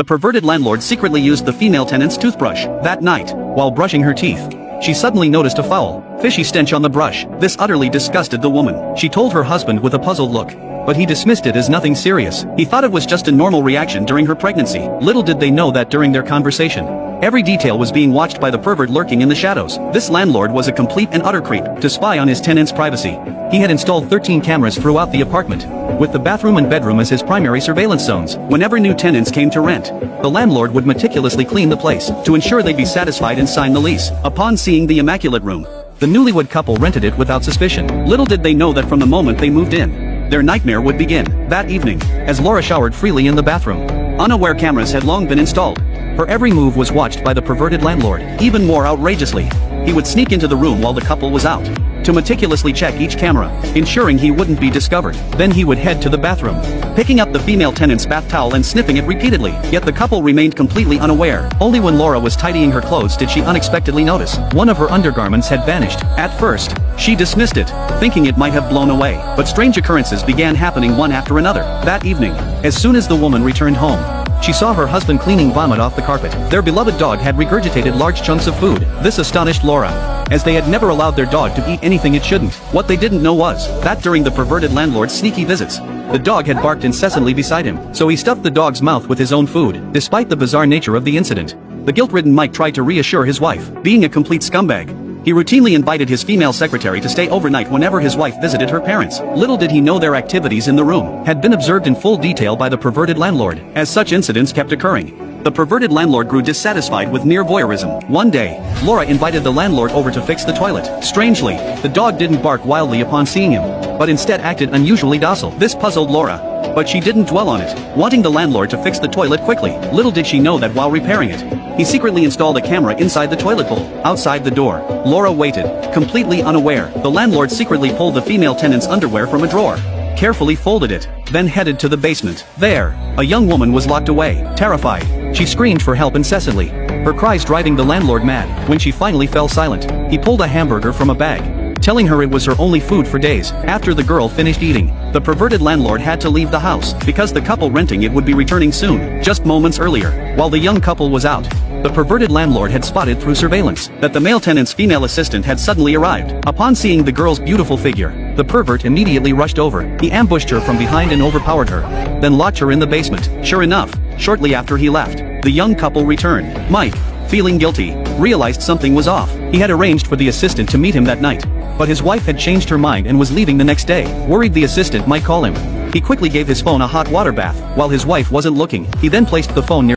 The perverted landlord secretly used the female tenant's toothbrush. That night, while brushing her teeth, she suddenly noticed a foul, fishy stench on the brush. This utterly disgusted the woman. She told her husband with a puzzled look, but he dismissed it as nothing serious. He thought it was just a normal reaction during her pregnancy. Little did they know that during their conversation, every detail was being watched by the pervert lurking in the shadows. This landlord was a complete and utter creep. To spy on his tenants' privacy, he had installed 13 cameras throughout the apartment, with the bathroom and bedroom as his primary surveillance zones. Whenever new tenants came to rent, the landlord would meticulously clean the place to ensure they'd be satisfied and sign the lease. Upon seeing the immaculate room, the newlywed couple rented it without suspicion. Little did they know that from the moment they moved in, their nightmare would begin. That evening, as Laura showered freely in the bathroom, unaware cameras had long been installed. Her every move was watched by the perverted landlord. Even more outrageously, he would sneak into the room while the couple was out, to meticulously check each camera, ensuring he wouldn't be discovered. Then he would head to the bathroom, picking up the female tenant's bath towel and sniffing it repeatedly. Yet the couple remained completely unaware. Only when Laura was tidying her clothes did she unexpectedly notice one of her undergarments had vanished. At first, she dismissed it, thinking it might have blown away. But strange occurrences began happening one after another. That evening, as soon as the woman returned home, she saw her husband cleaning vomit off the carpet. Their beloved dog had regurgitated large chunks of food. This astonished Laura, as they had never allowed their dog to eat anything it shouldn't. What they didn't know was that during the perverted landlord's sneaky visits, the dog had barked incessantly beside him. So he stuffed the dog's mouth with his own food. Despite the bizarre nature of the incident, the guilt-ridden Mike tried to reassure his wife. Being a complete scumbag, he routinely invited his female secretary to stay overnight whenever his wife visited her parents. Little did he know their activities in the room had been observed in full detail by the perverted landlord. As such incidents kept occurring, the perverted landlord grew dissatisfied with mere voyeurism. One day, Laura invited the landlord over to fix the toilet. Strangely, the dog didn't bark wildly upon seeing him, but instead acted unusually docile. This puzzled Laura, but she didn't dwell on it, wanting the landlord to fix the toilet quickly. Little did she know that while repairing it, he secretly installed a camera inside the toilet bowl. Outside the door, Laura waited, completely unaware. The landlord secretly pulled the female tenant's underwear from a drawer, carefully folded it, then headed to the basement. There, a young woman was locked away. Terrified, she screamed for help incessantly, her cries driving the landlord mad. When she finally fell silent, he pulled a hamburger from a bag, telling her it was her only food for days. After the girl finished eating, the perverted landlord had to leave the house, because the couple renting it would be returning soon. Just moments earlier, while the young couple was out, the perverted landlord had spotted through surveillance that the male tenant's female assistant had suddenly arrived. Upon seeing the girl's beautiful figure, the pervert immediately rushed over. He ambushed her from behind and overpowered her, then locked her in the basement. Sure enough, shortly after he left, the young couple returned. Mike, feeling guilty, realized something was off. He had arranged for the assistant to meet him that night, but his wife had changed her mind and was leaving the next day. Worried the assistant might call him, he quickly gave his phone a hot water bath. While his wife wasn't looking, he then placed the phone near